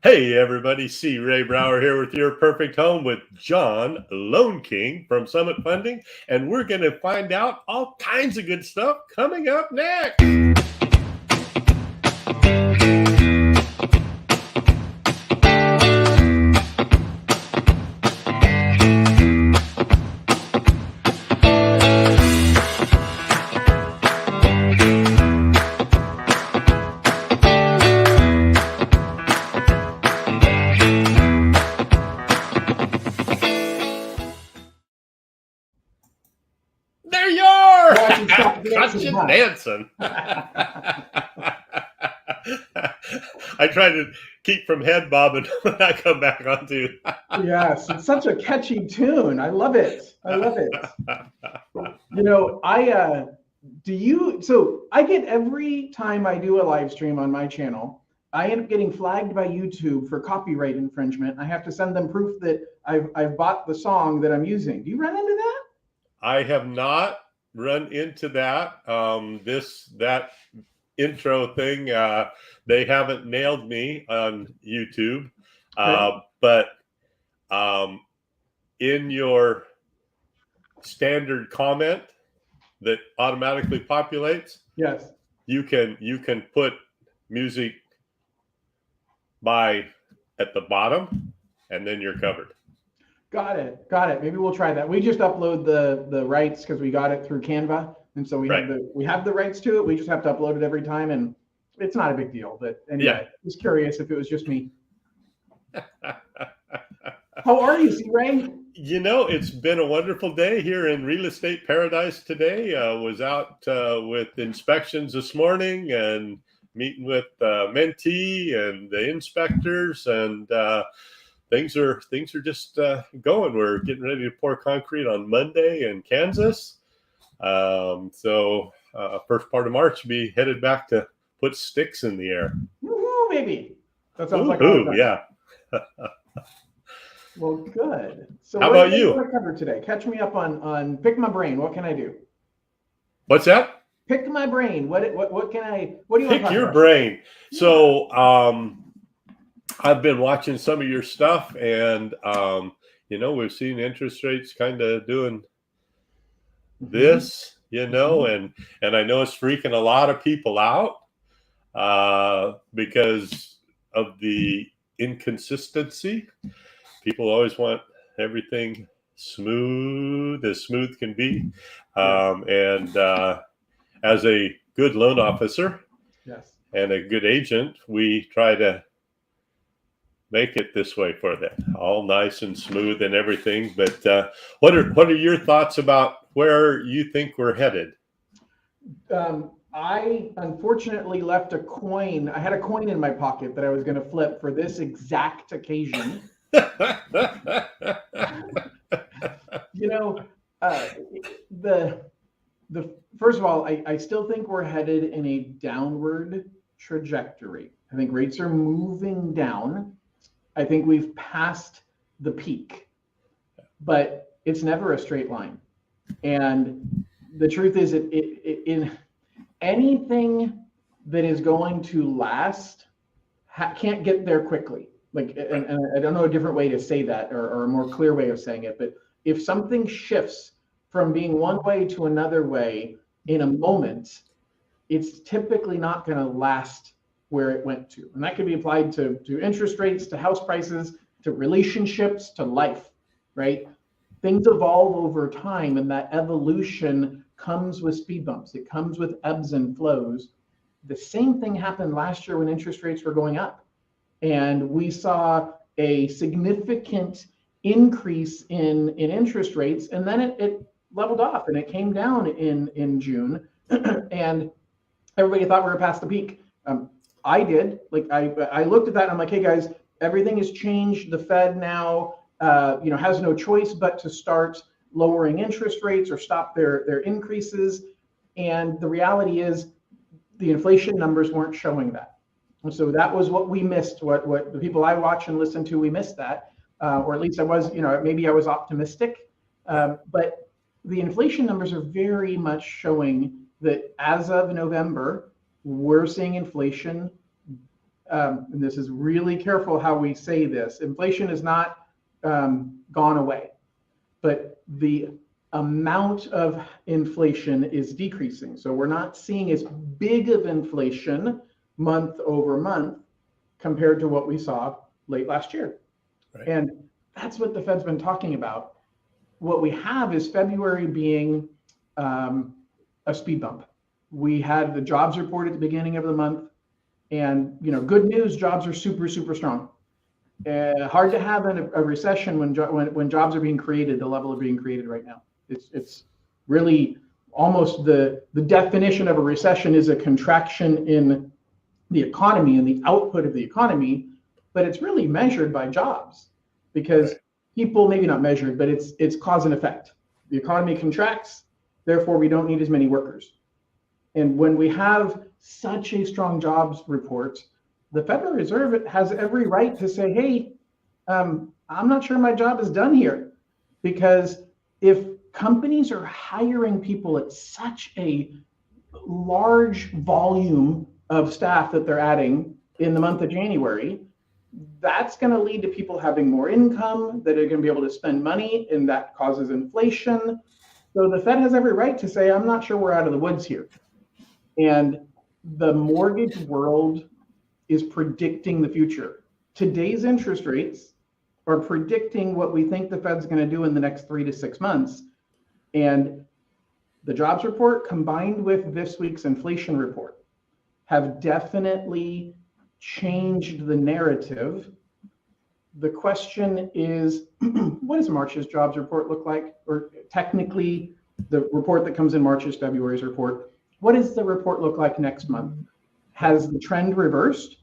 Hey everybody, C. Ray Brower here with your perfect home with John Lone King from Summit Funding, and we're going to find out all kinds of good stuff coming up next. There you are! Dancing. I try to keep from head bobbing when I come back onto. Yes, it's such a catchy tune. I love it. I love it. So I get every time I do a live stream on my channel, I end up getting flagged by YouTube for copyright infringement. I have to send them proof that I've bought the song that I'm using. Do you run into that? I have not run into that. That intro thing, they haven't nailed me on YouTube. Okay. But in your standard comment that automatically populates, Yes, you can put music by at the bottom, and then you're covered. Got it. Maybe we'll try that. We just upload the rights because we got it through Canva, and so we have the rights to it. We just have to upload it every time, and it's not a big deal. But anyway, I was curious if it was just me. How are you, C. Ray? You know, it's been a wonderful day here in real estate paradise today. Was out with inspections this morning and meeting with mentee and the inspectors, and things are just going. We're getting ready to pour concrete on Monday in Kansas. So first part of March, be headed back to put sticks in the air. Woohoo, baby! That sounds like yeah. Well, good. So how about you? What do you cover today? Catch me up on pick my brain. What can I do? What's that? Pick my brain. What do you want to pick your brain? So I've been watching some of your stuff, and we've seen interest rates kind of doing this, and I know it's freaking a lot of people out because of the inconsistency. People always want everything smooth can be. And as a good loan officer and a good agent, we try to make it this way for them, all nice and smooth and everything. But what are your thoughts about where you think we're headed? I unfortunately left a coin. I had a coin in my pocket that I was going to flip for this exact occasion. The first of all, I still think we're headed in a downward trajectory. I think rates are moving down. I think we've passed the peak, but it's never a straight line. And the truth is, in anything that is going to last can't get there quickly. And I don't know a different way to say that, or a more clear way of saying it, but if something shifts from being one way to another way in a moment, it's typically not going to last where it went to. And that can be applied to interest rates, to house prices, to relationships, to life, right? Things evolve over time, and that evolution comes with speed bumps. It comes with ebbs and flows. The same thing happened last year when interest rates were going up. And we saw a significant increase in interest rates, and then it leveled off and it came down in June, and everybody thought we were past the peak. I did. I looked at that and I'm like, hey guys, everything has changed. The Fed now has no choice but to start lowering interest rates or stop their increases. And the reality is the inflation numbers weren't showing that. And so that was what we missed, what the people I watch and listen to, we missed that. Or at least I was, maybe I was optimistic. But the inflation numbers are very much showing that as of November, we're seeing inflation and this is really careful how we say this, inflation is not gone away, but the amount of inflation is decreasing. So we're not seeing as big of inflation month over month compared to what we saw late last year. Right. And that's what the Fed's been talking about. What we have is February being a speed bump. We had the jobs report at the beginning of the month, and good news, jobs are super, super strong. Hard to have a recession when jobs are being created, the level of being created right now. It's really almost the definition of a recession is a contraction in the economy and the output of the economy, but it's really measured by jobs, because people, maybe not measured, but it's cause and effect. The economy contracts, therefore we don't need as many workers. And when we have such a strong jobs report, the Federal Reserve has every right to say, hey, I'm not sure my job is done here. Because if companies are hiring people at such a large volume of staff that they're adding in the month of January, that's going to lead to people having more income, that are going to be able to spend money, and that causes inflation. So the Fed has every right to say, I'm not sure we're out of the woods here. And the mortgage world is predicting the future. Today's interest rates are predicting what we think the Fed's going to do in the next 3 to 6 months. And the jobs report combined with this week's inflation report have definitely changed the narrative. The question is, what does March's jobs report look like? Or technically, the report that comes in March is February's report. What does the report look like next month? Has the trend reversed?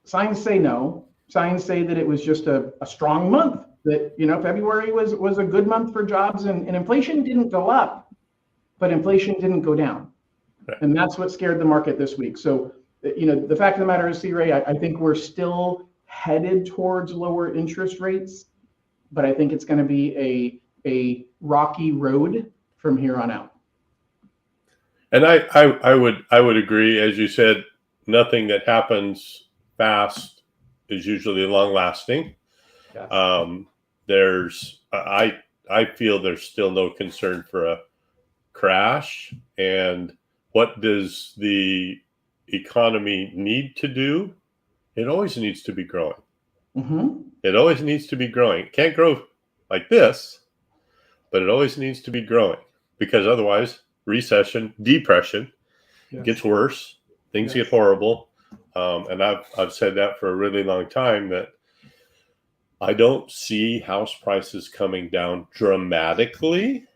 Signs say no. Signs say that it was just a strong month, that February was a good month for jobs, and inflation didn't go up, but inflation didn't go down. And that's what scared the market this week. So, the fact of the matter is, C-Ray, I think we're still headed towards lower interest rates, but I think it's going to be a rocky road from here on out. And I would agree. As you said, nothing that happens fast is usually long lasting. Yes. I feel there's still no concern for a crash. And what does the economy need to do? It always needs to be growing. Mm-hmm. It always needs to be growing. It can't grow like this, but it always needs to be growing, because otherwise recession, depression, gets worse. Things get horrible. And I've said that for a really long time, that I don't see house prices coming down dramatically,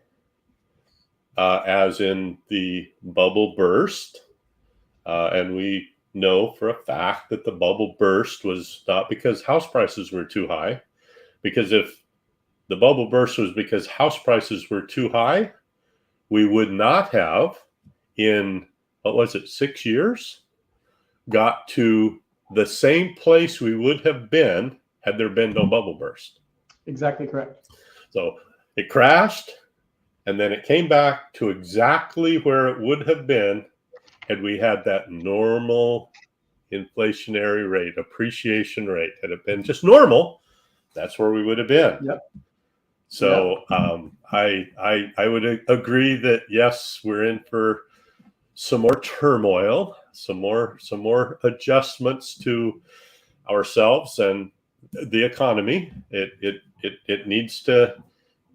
as in the bubble burst. And we know for a fact that the bubble burst was not because house prices were too high. Because if the bubble burst was because house prices were too high, we would not have, in, 6 years, got to the same place we would have been had there been no bubble burst. Exactly correct. So it crashed, and then it came back to exactly where it would have been had we had that normal inflationary rate, appreciation rate. Had it been just normal, that's where we would have been. Yep. So I would agree that, yes, we're in for some more turmoil, some more adjustments to ourselves and the economy. It needs to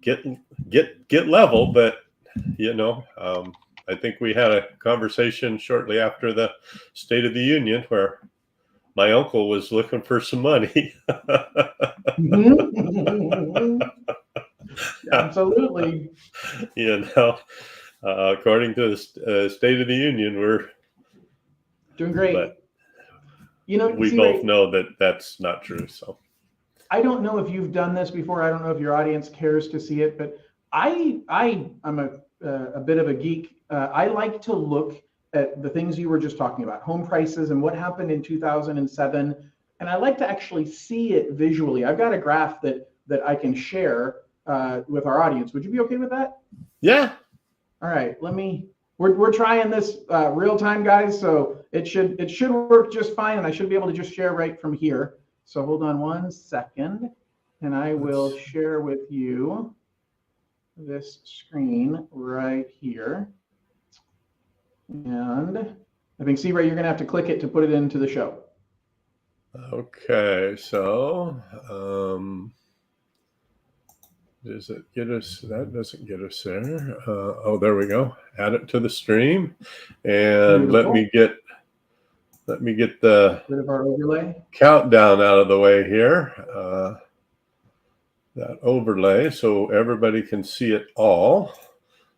get level, but I think we had a conversation shortly after the State of the Union where my uncle was looking for some money. Absolutely. According to the State of the Union, we're doing great. But we both know that that's not true. So I don't know if you've done this before. I don't know if your audience cares to see it, but I'm a bit of a geek. I like to look at the things you were just talking about, home prices and what happened in 2007. And I like to actually see it visually. I've got a graph that I can share with our audience. Would you be okay with that? Yeah. All right. We're trying this real time, guys. So It should work just fine, and I should be able to just share right from here. So hold on one second, and I will share with you this screen right here. And I think, C-Ray, you're going to have to click it to put it into the show. Okay, so does it get us? That doesn't get us there. Oh, there we go. Add it to the stream, and Beautiful. let me get the Bit of our overlay countdown out of the way here. That overlay, so everybody can see it all.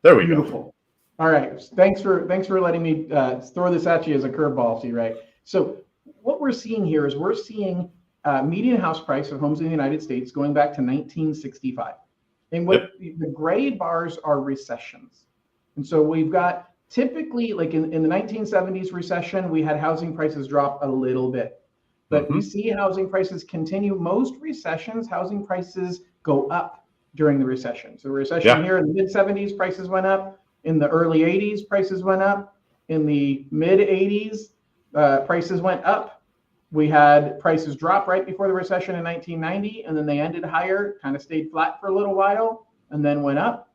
There we Beautiful. go. All right. Thanks for letting me throw this at you as a curveball, C-Ray. So what we're seeing here is we're seeing median house price of homes in the United States going back to 1965. And what the gray bars are recessions. And so we've got typically, like in the 1970s recession, we had housing prices drop a little bit. But we see housing prices continue. Most recessions, housing prices go up during the recession. So the recession here in the mid-70s, prices went up. In the early 80s, prices went up. In the mid-80s, prices went up. We had prices drop right before the recession in 1990, and then they ended higher, kind of stayed flat for a little while, and then went up.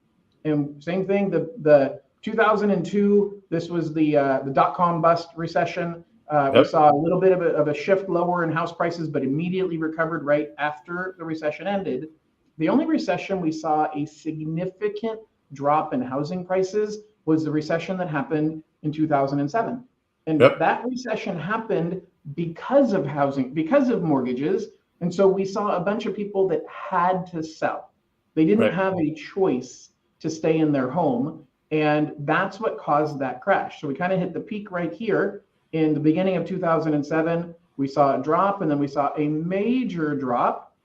And same thing, the 2002, this was the dot-com bust recession. We saw a little bit of a shift lower in house prices, but immediately recovered right after the recession ended. The only recession we saw a significant drop in housing prices was the recession that happened in 2007. And that recession happened because of housing, because of mortgages. And so we saw a bunch of people that had to sell. They didn't have a choice to stay in their home. And that's what caused that crash. So we kind of hit the peak right here in the beginning of 2007. We saw a drop, and then we saw a major drop.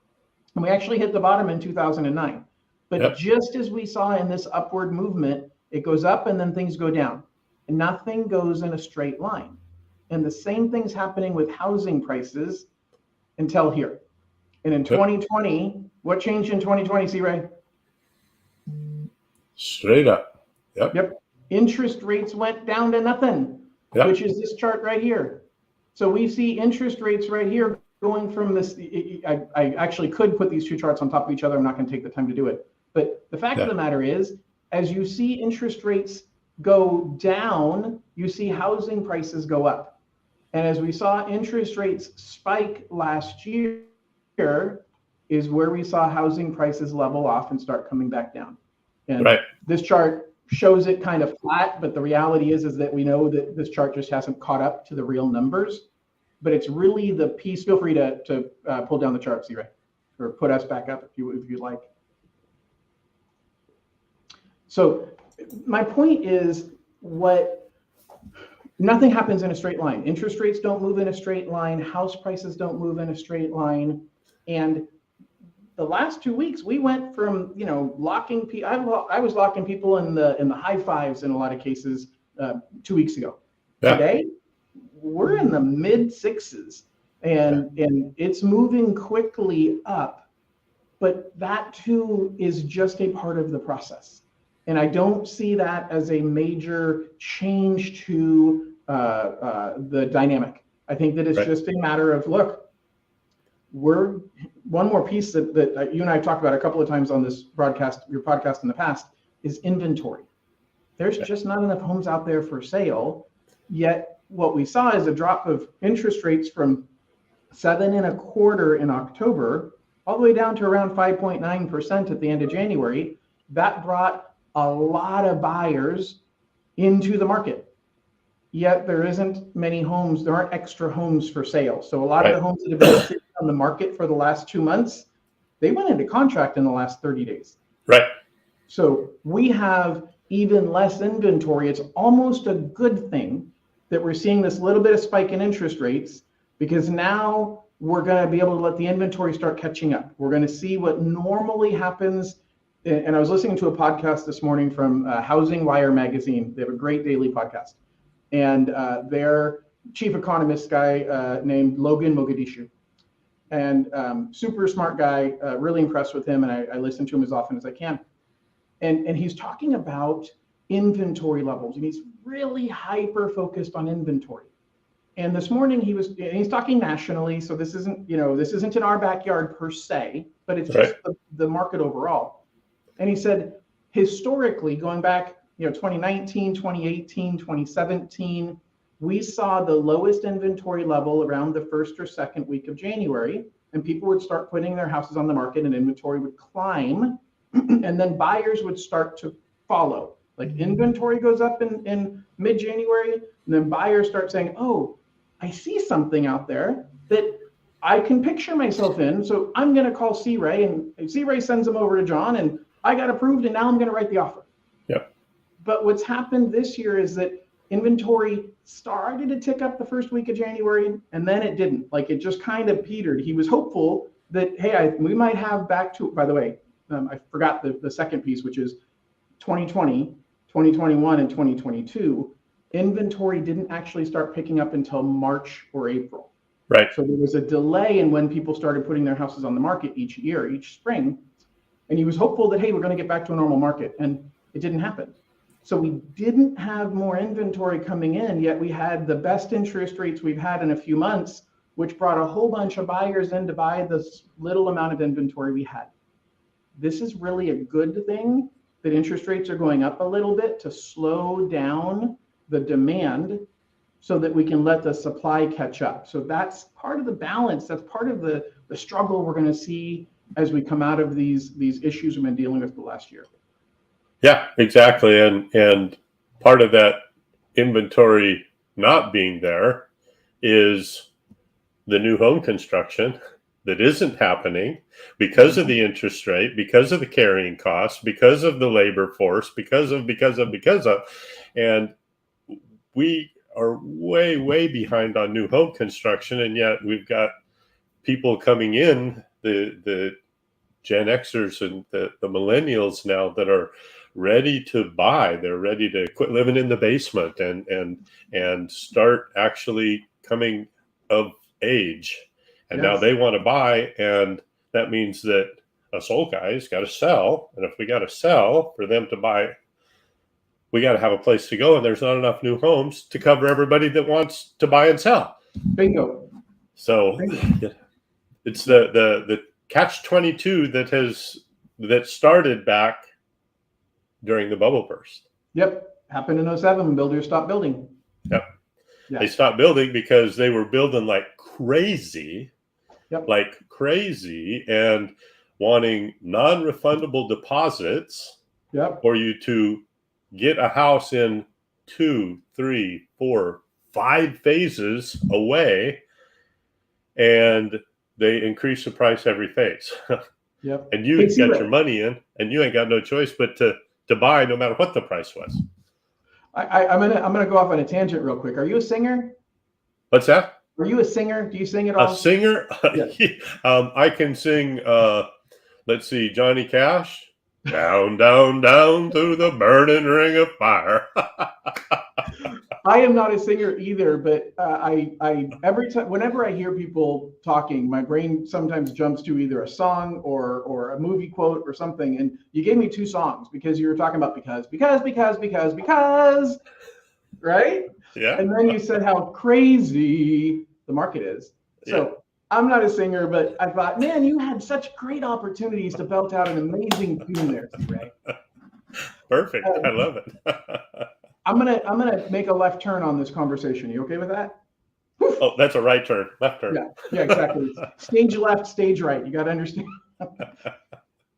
And we actually hit the bottom in 2009. But just as we saw in this upward movement, it goes up and then things go down. And nothing goes in a straight line. And the same thing's happening with housing prices until here. And in 2020, what changed in 2020, C-Ray? Straight up. Interest rates went down to nothing, which is this chart right here. So we see interest rates right here going from this. I actually could put these two charts on top of each other. I'm not going to take the time to do it. But the fact of the matter is, as you see interest rates go down, you see housing prices go up. And as we saw interest rates spike last year, is where we saw housing prices level off and start coming back down. And this chart shows it kind of flat, but the reality is that we know that this chart just hasn't caught up to the real numbers. But it's really the piece. Feel free to pull down the chart, C-Ray, or put us back up if you'd like. So my point is, nothing happens in a straight line. Interest rates don't move in a straight line. House prices don't move in a straight line. And the last 2 weeks, we went from locking people. I was locking people in the high fives in a lot of cases 2 weeks ago. Today, we're in the mid sixes, and it's moving quickly up. But that too is just a part of the process. And I don't see that as a major change to the dynamic. I think that it's just a matter of, look, we're one more piece that you and I have talked about a couple of times on this broadcast, your podcast in the past, is inventory. There's just not enough homes out there for sale. Yet what we saw is a drop of interest rates from 7.25% in October all the way down to around 5.9% at the end of January. That brought a lot of buyers into the market. Yet there isn't many homes. There aren't extra homes for sale. So a lot of the homes that have been sitting on the market for the last 2 months, they went into contract in the last 30 days. So we have even less inventory. It's almost a good thing that we're seeing this little bit of spike in interest rates, because now we're going to be able to let the inventory start catching up. We're going to see what normally happens. And I was listening to a podcast this morning from Housing Wire magazine. They have a great daily podcast. And their chief economist guy named Logan Mogadishu. And super smart guy, really impressed with him. And I listen to him as often as I can. And he's talking about inventory levels. And he's really hyper focused on inventory. And this morning he's talking nationally, so this isn't in our backyard per se, but it's just the market overall. And he said, historically, going back, 2019, 2018, 2017, we saw the lowest inventory level around the first or second week of January, and people would start putting their houses on the market and inventory would climb, and then buyers would start to follow. Like inventory goes up in mid-January, and then buyers start saying, oh, I see something out there that I can picture myself in, so I'm going to call C-Ray, and C-Ray sends them over to John, and I got approved, and now I'm going to write the offer. Yep. But what's happened this year is that inventory started to tick up the first week of January, and then it didn't. Like it just kind of petered. He was hopeful that, hey, we might have back to, by the way, I forgot the second piece, which is 2020, 2021, and 2022. Inventory didn't actually start picking up until March or April. Right. So there was a delay in when people started putting their houses on the market each year, each spring. And he was hopeful that, hey, we're going to get back to a normal market. And it didn't happen. So we didn't have more inventory coming in, yet we had the best interest rates we've had in a few months, which brought a whole bunch of buyers in to buy this little amount of inventory we had. This is really a good thing that interest rates are going up a little bit to slow down the demand so that we can let the supply catch up. So that's part of the balance. That's part of the struggle we're going to see as we come out of these issues we've been dealing with the last year. Yeah, exactly. And part of that inventory not being there is the new home construction that isn't happening because of the interest rate, because of the carrying costs, because of the labor force, because of, and we are way, way behind on new home construction. And yet we've got people coming in, the Gen Xers and the millennials now that are ready to buy. They're ready to quit living in the basement and start actually coming of age. And now they want to buy. And that means that us old guys got to sell. And if we got to sell for them to buy, we got to have a place to go. And there's not enough new homes to cover everybody that wants to buy and sell. Bingo. So it's the catch-22 that started back during the bubble burst. Yep. Happened in 2007 when builders stopped building. Yep. Yeah. They stopped building because they were building like crazy. Yep. Like crazy, and wanting non-refundable deposits for you to get a house in 2, 3, 4, 5 phases away, and they increase the price every phase. Yep. And you got your money in, and you ain't got no choice but to buy no matter what the price was. I'm gonna go off on a tangent real quick. Are you a singer? What's that? Are you a singer? Do you sing at all? A singer? Yeah. I can sing, let's see, Johnny Cash. Down, down, down to the burning ring of fire. I am not a singer either, but I every time, whenever I hear people talking, my brain sometimes jumps to either a song or a movie quote or something. And you gave me 2 songs because you were talking about because, right? Yeah. And then you said how crazy the market is. So I'm not a singer, but I thought, man, you had such great opportunities to belt out an amazing tune there, Ray. Perfect. I love it. I'm gonna make a left turn on this conversation. You okay with that? Oh, that's a right turn, left turn. Yeah, exactly. Stage left, stage right. You got to understand.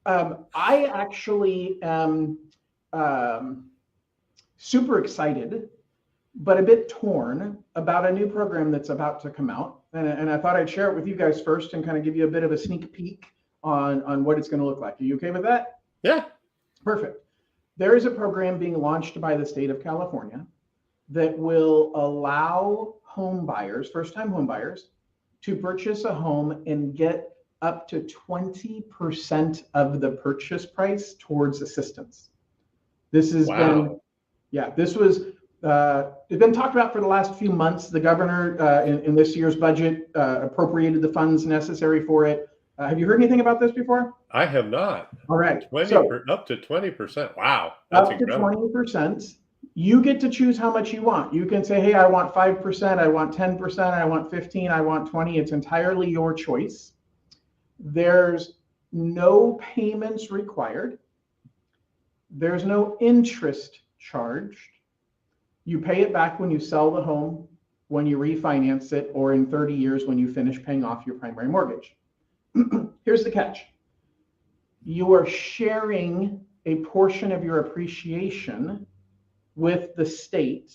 I actually am super excited, but a bit torn about a new program that's about to come out. And I thought I'd share it with you guys first and kind of give you a bit of a sneak peek on what it's going to look like. Are you okay with that? Yeah. Perfect. There is a program being launched by the state of California that will allow home buyers, first-time home buyers, to purchase a home and get up to 20% of the purchase price towards assistance. This has been, this was, it's been talked about for the last few months. The governor in this year's budget appropriated the funds necessary for it. Have you heard anything about this before? I have not. All right. Up to 20%. Wow. That's up incredible. To 20%. You get to choose how much you want. You can say, hey, I want 5%, I want 10%, I want 15, I want 20. It's entirely your choice. There's no payments required. There's no interest charged. You pay it back when you sell the home, when you refinance it, or in 30 years when you finish paying off your primary mortgage. Here's the catch. You are sharing a portion of your appreciation with the state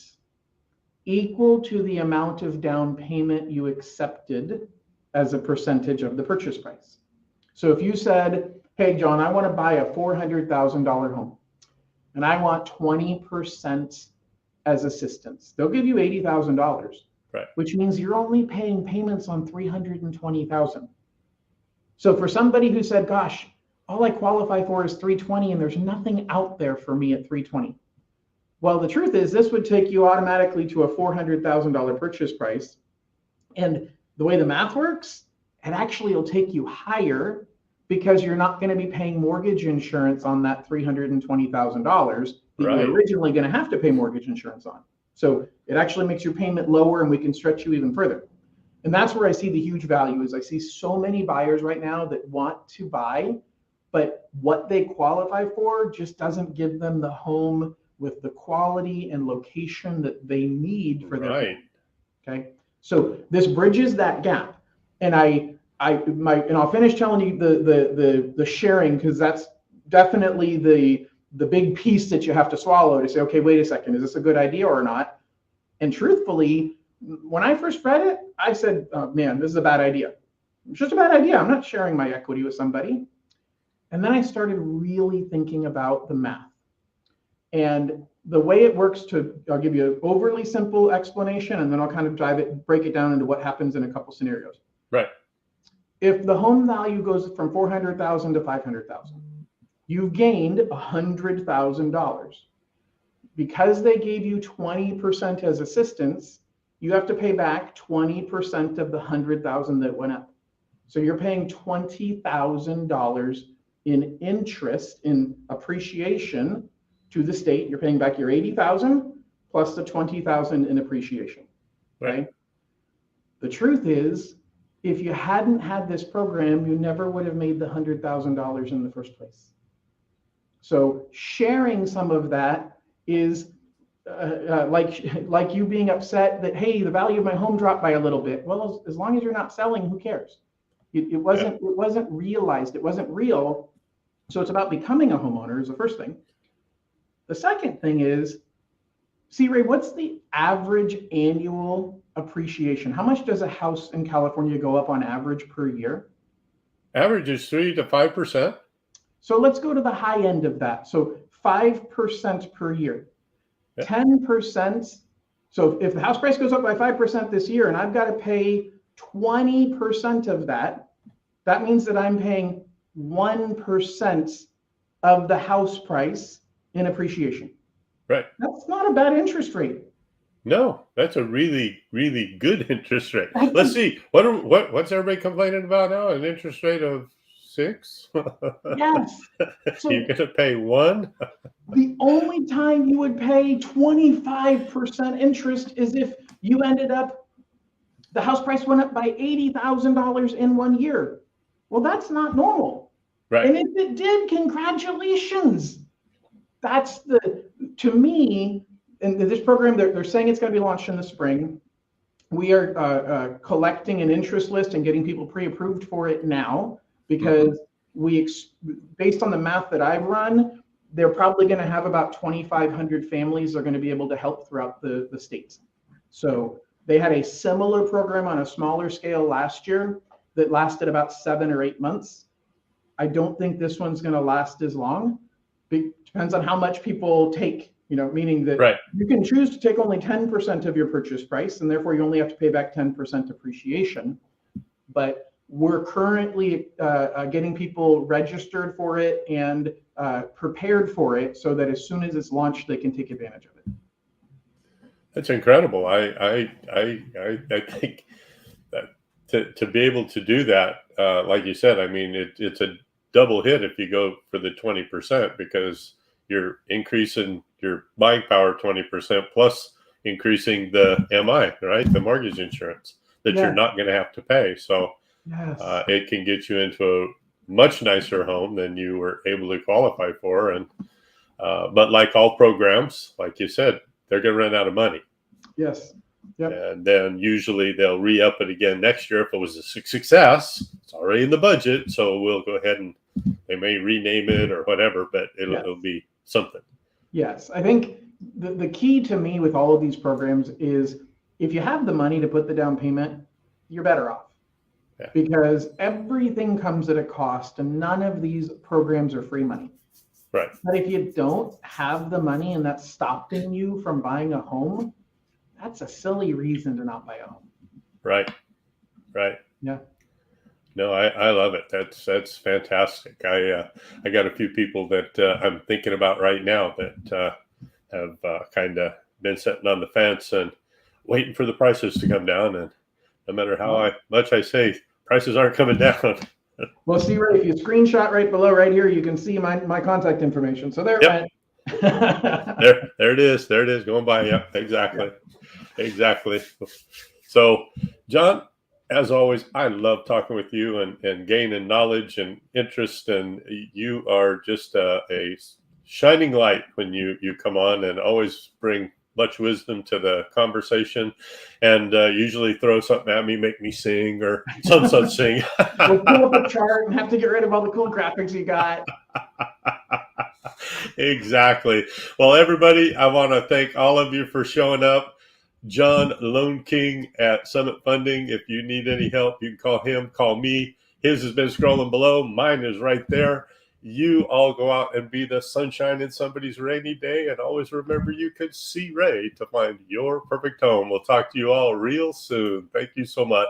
equal to the amount of down payment you accepted as a percentage of the purchase price. So if you said, hey, John, I want to buy a $400,000 home and I want 20% as assistance, they'll give you $80,000, right, which means you're only paying payments on $320,000. So for somebody who said, gosh, all I qualify for is 320 and there's nothing out there for me at 320. Well, the truth is this would take you automatically to a $400,000 purchase price. And the way the math works, it actually will take you higher because you're not going to be paying mortgage insurance on that $320,000 that you were originally going to have to pay mortgage insurance on. So it actually makes your payment lower and we can stretch you even further. And that's where I see the huge value is I see so many buyers right now that want to buy, but what they qualify for just doesn't give them the home with the quality and location that they need for their home. Okay. So this bridges that gap. And I'll finish telling you the sharing, because that's definitely the big piece that you have to swallow to say, okay, wait a second, is this a good idea or not? And truthfully, when I first read it, I said, oh, man, this is a bad idea. It's just a bad idea. I'm not sharing my equity with somebody. And then I started really thinking about the math. And the way it works I'll give you an overly simple explanation, and then I'll kind of break it down into what happens in a couple scenarios. Right. If the home value goes from $400,000 to $500,000, you've gained $100,000. Because they gave you 20% as assistance, you have to pay back 20% of the $100,000 that went up. So you're paying $20,000 in interest, in appreciation to the state. You're paying back your $80,000 plus the $20,000 in appreciation. Right? The truth is, if you hadn't had this program, you never would have made the $100,000 in the first place. So sharing some of that is like you being upset that, hey, the value of my home dropped by a little bit. Well, as long as you're not selling, who cares? It wasn't realized. It wasn't real. So it's about becoming a homeowner is the first thing. The second thing is, see, Ray, what's the average annual appreciation? How much does a house in California go up on average per year? Average is 3 to 5%. So let's go to the high end of that. So 5% per year. 10%. So if the house price goes up by 5% this year and I've got to pay 20% of that, that means that I'm paying 1% of the house price in appreciation. Right. That's not a bad interest rate. No, that's a really, really good interest rate. Let's see. What's everybody complaining about now? An interest rate of 6? Yes. So you're going to pay 1? The only time you would pay 25% interest is if you ended up, the house price went up by $80,000 in 1 year. Well, that's not normal. Right. And if it did, congratulations. That's to me, in this program, they're saying it's going to be launched in the spring. We are collecting an interest list and getting people pre-approved for it now, because based on the math that I've run, they're probably going to have about 2,500 families they're going to be able to help throughout the states. So they had a similar program on a smaller scale last year that lasted about 7 or 8 months. I don't think this one's going to last as long. It depends on how much people take, meaning that you can choose to take only 10% of your purchase price, and therefore you only have to pay back 10% appreciation. But we're currently getting people registered for it and prepared for it so that as soon as it's launched, they can take advantage of it. That's incredible. I think that to be able to do that, like you said, I mean, it's a double hit if you go for the 20%, because you're increasing your buying power 20% plus increasing the MI, right? The mortgage insurance that you're not going to have to pay. So it can get you into a much nicer home than you were able to qualify for. And but like all programs, like you said, they're going to run out of money. Yes. Yep. And then usually they'll re-up it again next year if it was a success. It's already in the budget, so we'll go ahead and they may rename it or whatever, but it'll be something. Yes, I think the key to me with all of these programs is if you have the money to put the down payment, you're better off. Yeah. Because everything comes at a cost, and none of these programs are free money. Right. But if you don't have the money and that's stopping you from buying a home, that's a silly reason to not buy a home. Right. Right. Yeah. No, I love it. That's fantastic. I got a few people that I'm thinking about right now that have kind of been sitting on the fence and waiting for the prices to come down. And no matter how much I say, prices aren't coming down. Well, see, right, if you screenshot right below right here, you can see my contact information. So there it went. there it is. There it is. Going by. Yep. Exactly. Yeah. Exactly. So, John, as always, I love talking with you and gaining knowledge and interest. And you are just a shining light when you come on and always bring much wisdom to the conversation, and usually throw something at me, make me sing or some such thing. We'll pull up a chart and have to get rid of all the cool graphics you got. Exactly. Well, everybody, I want to thank all of you for showing up. John Lone King at Summit Funding. If you need any help, you can call him, call me. His has been scrolling below. Mine is right there. You all go out and be the sunshine in somebody's rainy day. And always remember, you could see Ray to find your perfect home. We'll talk to you all real soon. Thank you so much.